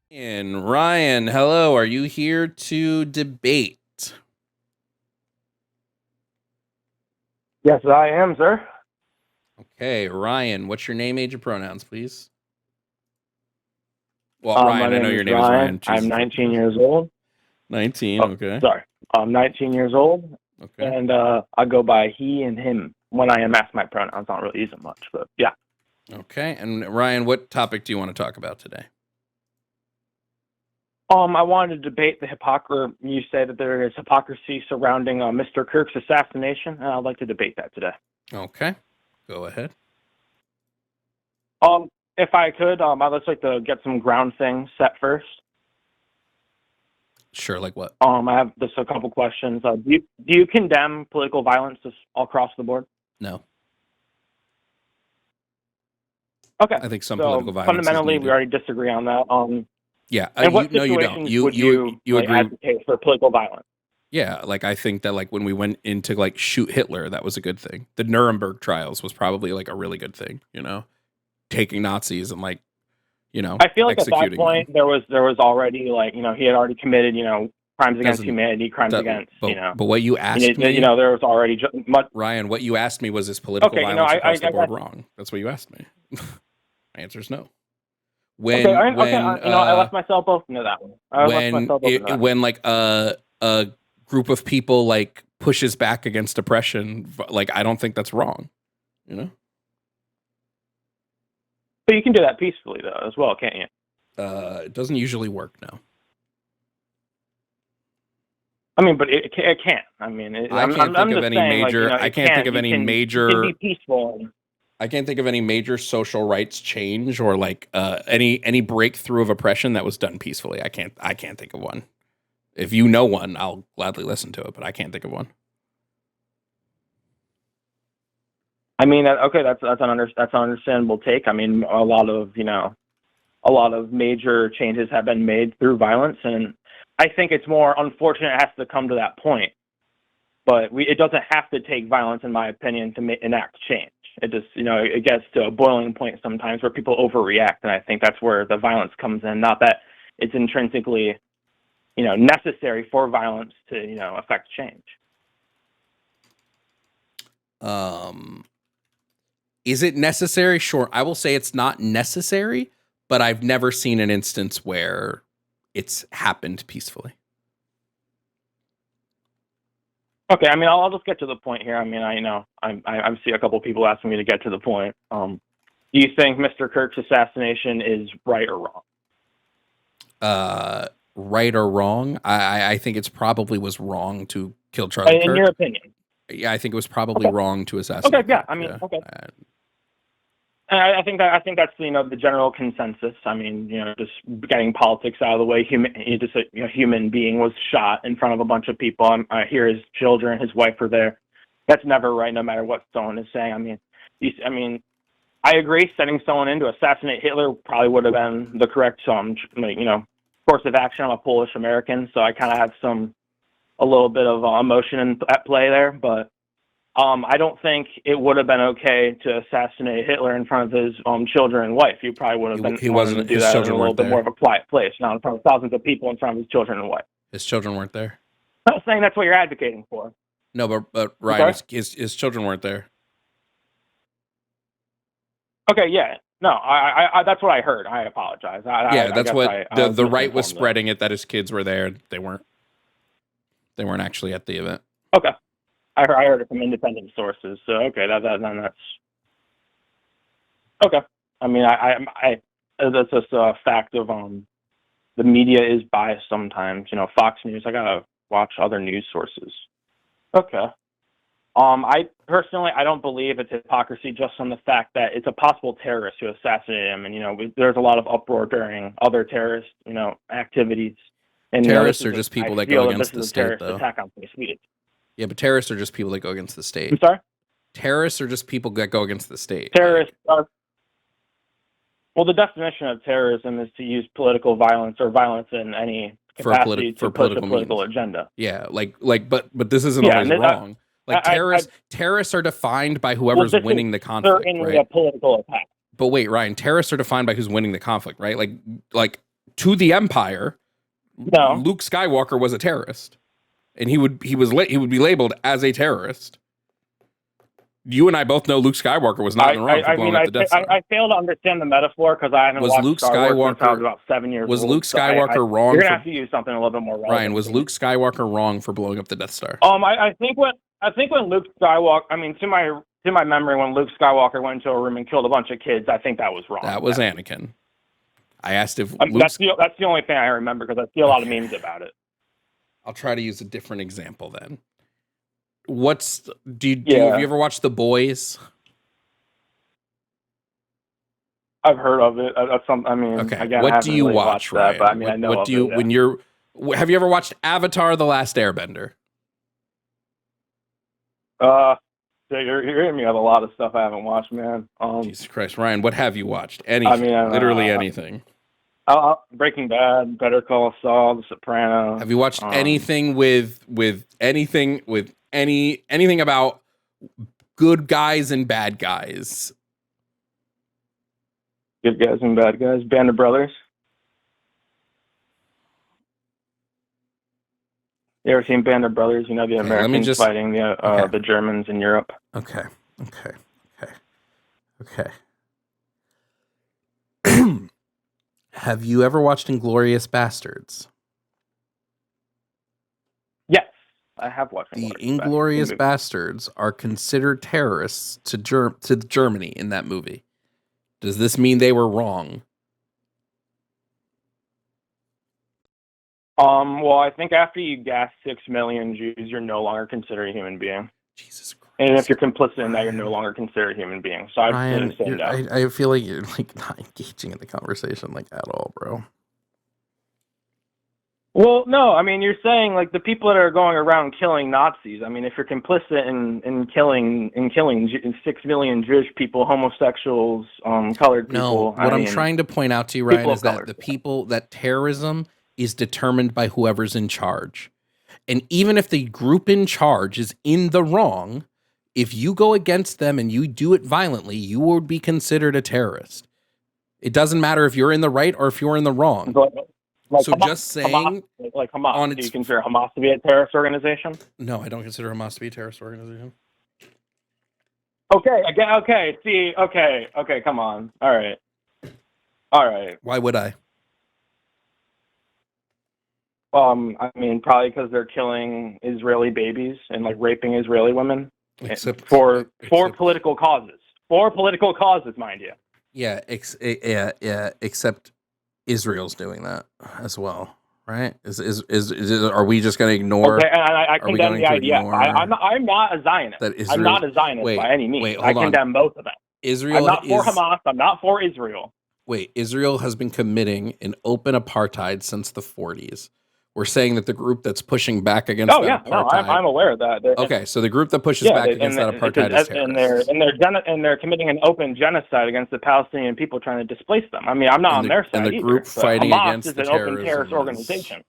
And Ryan, hello. Are you here to debate? Yes, I am, sir. Okay, Ryan, what's your name, age, and pronouns, please? Well, Ryan, I know your name is Ryan. I'm 19 years old. 19, okay. Sorry. I'm 19 years old, Okay. and I go by he and him when I am asked my pronouns. I don't really use them much, but yeah. Okay, and Ryan, what topic do you want to talk about today? I wanted to debate the hypocrisy. You say that there is hypocrisy surrounding Mr. Kirk's assassination, and I'd like to debate that today. Okay, go ahead. If I could, I'd just like to get some ground things set first. Sure, like what? I have just a couple questions. Do you condemn political violence all across the board? No. Okay. I think some so political violence fundamentally, we already disagree on that. Yeah. And what no, you situations don't. would you agree. advocate for political violence? Yeah, like I think that like when we went into like shoot Hitler, that was a good thing. The Nuremberg trials was probably like a really good thing, you know, taking Nazis and like, you know, I feel like at that point them. there was already like, you know, he had already committed, you know, crimes against humanity, crimes against, but, you know. But what you asked me, you know, there was already much. Ryan, what you asked me was, is political violence across the board wrong? That's what you asked me. My answer is no. I left myself open to that one. When like a group of people like pushes back against oppression, like I don't think that's wrong, you know. But you can do that peacefully though, as well, can't you? It doesn't usually work, no. I mean, but it can. I mean, I can't think of any major. I can't think of any major. It can be peaceful. I can't think of any major social rights change or like any breakthrough of oppression that was done peacefully. I can't think of one. If you know one, I'll gladly listen to it, but I can't think of one. I mean, okay, that's an understandable take. I mean, a lot of major changes have been made through violence, and I think it's more unfortunate it has to come to that point. But it doesn't have to take violence, in my opinion, to enact change. It just, you know, it gets to a boiling point sometimes where people overreact, and I think that's where the violence comes in. Not that it's intrinsically, you know, necessary for violence to, you know, affect change. Is it necessary? Sure. I will say it's not necessary, but I've never seen an instance where it's happened peacefully. Okay, I mean, I'll just get to the point here. I mean, I see a couple people asking me to get to the point. Do you think Mr. Kirk's assassination is right or wrong? Right or wrong? I think it's probably was wrong to kill Charlie Kirk. In your opinion? Yeah, I think it was probably wrong to assassinate. Okay, yeah, I mean, okay. I think that's, you know, the general consensus. I mean, you know, just getting politics out of the way. Human being was shot in front of a bunch of people. I hear his children, his wife are there. That's never right, no matter what someone is saying. I mean, I agree. Sending someone in to assassinate Hitler probably would have been the correct, you know, course of action. I'm a Polish American, so I kind of have a little bit of emotion at play there, but. I don't think it would have been okay to assassinate Hitler in front of his children and wife. He probably would have been wanting to do that in a little bit more of a quiet place, not in front of thousands of people in front of his children and wife. His children weren't there. I'm not saying that's what you're advocating for. No, but Ryan, his children weren't there. Okay, yeah. No, I that's what I heard. I apologize. That's what the right was spreading it, that his kids were there. They weren't actually at the event. Okay. I heard it from independent sources, so okay, then that's okay. I mean, I that's just a fact of the media is biased sometimes. You know, Fox News. I gotta watch other news sources. Okay. I personally, I don't believe it's hypocrisy just on the fact that it's a possible terrorist who assassinated him, and you know, there's a lot of uproar during other terrorist, you know, activities. And terrorists are just people that go against the state, though. Attack on Sweden. Yeah, but terrorists are just people that go against the state. I'm sorry? Terrorists are just people that go against the state. Terrorists are... Well, the definition of terrorism is to use political violence or violence in any capacity to push a political agenda. Yeah, but this isn't always wrong. Like terrorists are defined by whoever's winning the conflict, certainly right? a political attack. But wait, Ryan, terrorists are defined by who's winning the conflict, right? Like to the Empire, No. Luke Skywalker was a terrorist, and he would be labeled as a terrorist. You and I both know Luke Skywalker was not in the wrong for blowing up the Death Star. I fail to understand the metaphor because I haven't watched Star Wars since I was about 7 years old. Was Luke Skywalker wrong? You're gonna have to use something a little bit more relevant. Ryan, was Luke Skywalker wrong for blowing up the Death Star? I think when Luke Skywalker, I mean, to my memory, when Luke Skywalker went into a room and killed a bunch of kids, I think that was wrong. That was Anakin. I asked if that's the only thing I remember because I see a lot of memes about it. I'll try to use a different example then. Have you ever watched The Boys? I've heard of it. Again, what do you watch, Ryan? That, but I mean, I know what do you of it, have you ever watched Avatar: The Last Airbender? You're hitting me with a lot of stuff I haven't watched, man. Jesus Christ, Ryan, what have you watched? Anything, literally anything. Breaking Bad, Better Call Saul, The Sopranos. Have you watched anything with anything about good guys and bad guys? Good guys and bad guys. Band of Brothers. You ever seen Band of Brothers? You know, the Americans fighting the Germans in Europe. Okay. Have you ever watched Inglourious Bastards? Yes, I have watched the Inglourious Bastards are considered terrorists to Germany in that movie. Does this mean they were wrong? Well, I think after you gas 6 million Jews, you're no longer considered a human being. Jesus Christ. And if you're complicit in that, you're no longer considered a human being. So Ryan, I feel like you're like not engaging in the conversation like at all, bro. Well, no, I mean, you're saying like the people that are going around killing Nazis. I mean, if you're complicit in killing 6 million Jewish people, homosexuals, colored people. No, I'm trying to point out to you, Ryan, is that that terrorism is determined by whoever's in charge. And even if the group in charge is in the wrong, if you go against them and you do it violently, you would be considered a terrorist. It doesn't matter if you're in the right or if you're in the wrong. So Hamas, just saying... Hamas. Do you consider Hamas to be a terrorist organization? No, I don't consider Hamas to be a terrorist organization. Okay, come on. All right. Why would I? I mean, probably because they're killing Israeli babies and like raping Israeli women for political causes. For political causes, mind you. Yeah, except Israel's doing that as well, right? Are we just going to ignore? Okay, and I condemn the idea. I'm not a Zionist. I'm not a Zionist by any means. I condemn both of them. I'm not for Hamas. I'm not for Israel. Wait, Israel has been committing an open apartheid since the 40s. We're saying that the group that's pushing back against apartheid. No, I'm aware of that. Okay, so the group that pushes back against that apartheid is terrorists. And they're committing an open genocide against the Palestinian people trying to displace them. I mean, I'm not on their side either. And the group fighting Hamas against the terrorism is an open terrorist organization.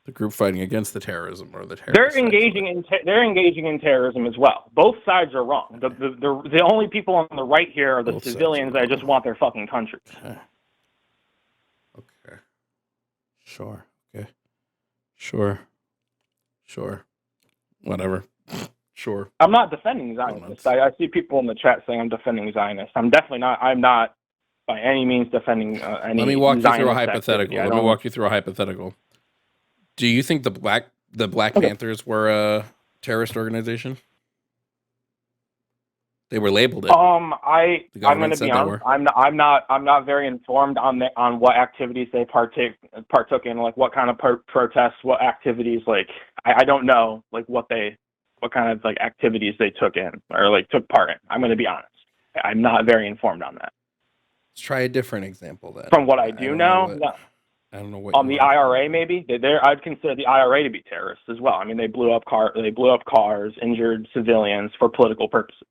The group fighting against the terrorism or the terrorists. They're engaging in terrorism as well. Both sides are wrong. The only people on the right here are the civilians that just want their fucking country. Okay. Sure. Okay. Sure. Whatever. Sure. I'm not defending Zionists. I see people in the chat saying I'm defending Zionists. I'm definitely not. I'm not by any means defending any. Let me walk you through a hypothetical. Do you think the Black Panthers were a terrorist organization? They were labeled it. I'm going to be honest. I'm not very informed on what activities they partook in, like what kind of protests, what activities. Like I don't know, like what kind of like activities they took in or like took part in. I'm going to be honest. I'm not very informed on that. Let's try a different example then. From what I do know, no. I don't know what. On the IRA, maybe I'd consider the IRA to be terrorists as well. I mean, they blew up cars, injured civilians for political purposes.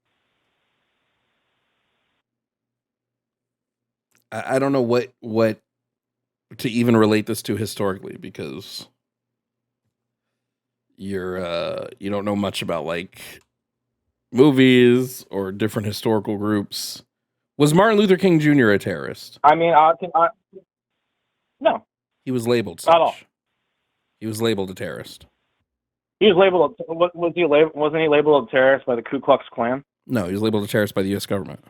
I don't know what to even relate this to historically because you don't know much about like movies or different historical groups. Was Martin Luther King Jr. a terrorist? I mean, no, He was labeled such. not at all. He was labeled a terrorist. He was labeled. Wasn't he labeled a terrorist by the Ku Klux Klan? No, he was labeled a terrorist by the U.S. government.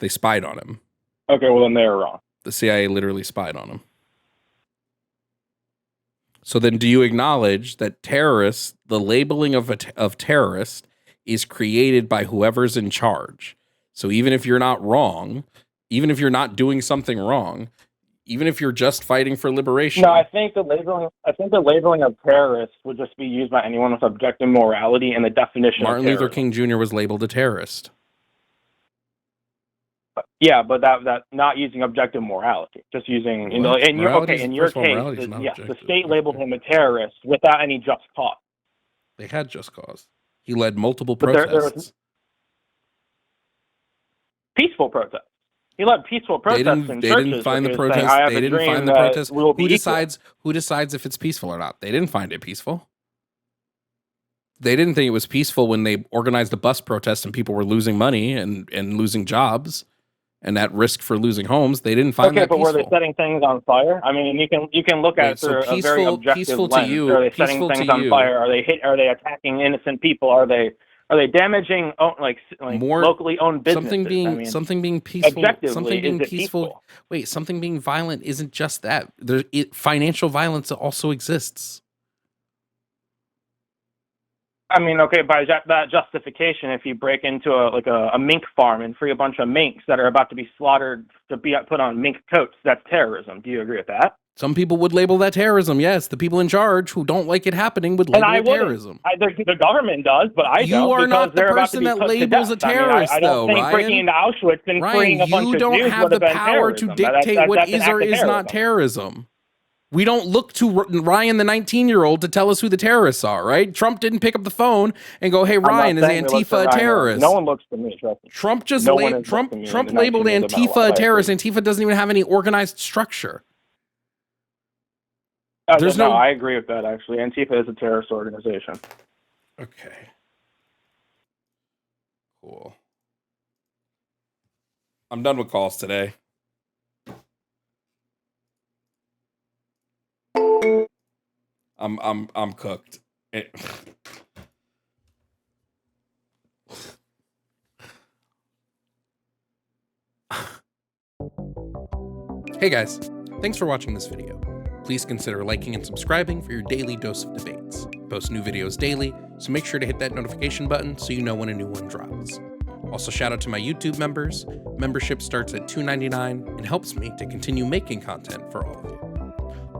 They spied on him. Okay, well then they were wrong. The CIA literally spied on him. So then do you acknowledge that terrorists, the labeling of terrorist is created by whoever's in charge? So even if you're not wrong, even if you're not doing something wrong, even if you're just fighting for liberation. No, I think the labeling of terrorists would just be used by anyone with objective morality and the definition Martin of Luther King Jr. was labeled a terrorist. Yeah, but that not using objective morality, just using in your case, the state labeled him a terrorist without any just cause. They had just cause. He led multiple protests. There was peaceful protests. He led peaceful protests in churches. They didn't find the protest. They didn't find the protest. Who decides if it's peaceful or not? They didn't find it peaceful. They didn't think it was peaceful when they organized a bus protest and people were losing money and losing jobs and at risk for losing homes. They didn't find that peaceful. Okay, but were they setting things on fire? I mean, you can look at it through a very objective lens. Are they setting things on fire? Are they attacking innocent people? Are they damaging more locally owned businesses? Something being peaceful. Something being peaceful. Wait, something being violent isn't just that. Financial violence also exists. I mean, okay, by that justification, if you break into a mink farm and free a bunch of minks that are about to be slaughtered to be put on mink coats, that's terrorism. Do you agree with that? Some people would label that terrorism. Yes, the people in charge who don't like it happening would label it terrorism. The government does, but I don't. You are not the person that labels a terrorist, though, Ryan. I don't think breaking into Auschwitz and freeing a bunch of Jews would have been terrorism. You don't have the power to dictate what is or is not terrorism. We don't look to Ryan, the 19-year-old, to tell us who the terrorists are, right? Trump didn't pick up the phone and go, "Hey, Ryan, is Antifa a terrorist?" No one looks to me. Trump labeled Antifa a terrorist. Antifa doesn't even have any organized structure. No, I agree with that, actually. Antifa is a terrorist organization. Okay. Cool. I'm done with calls today. I'm cooked. Hey guys, thanks for watching this video. Please consider liking and subscribing for your daily dose of debates. I post new videos daily, so make sure to hit that notification button so you know when a new one drops. Also, shout out to my YouTube members. Membership starts at $2.99 and helps me to continue making content for all of you.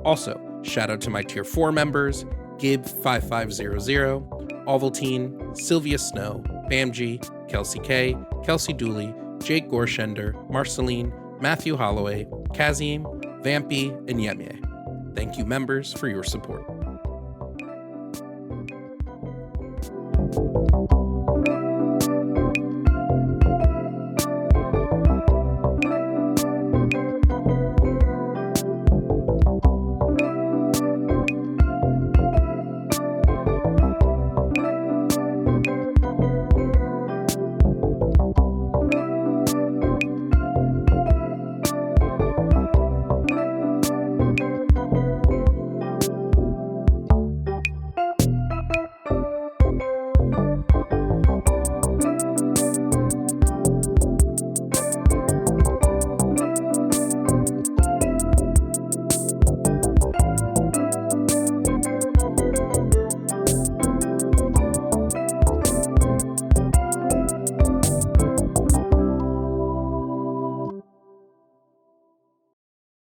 Also, shout out to my Tier 4 members, Gib5500, Ovaltine, Sylvia Snow, Bamji, Kelsey K, Kelsey Dooley, Jake Gorshender, Marceline, Matthew Holloway, Kazim, Vampy, and Yemye. Thank you, members, for your support.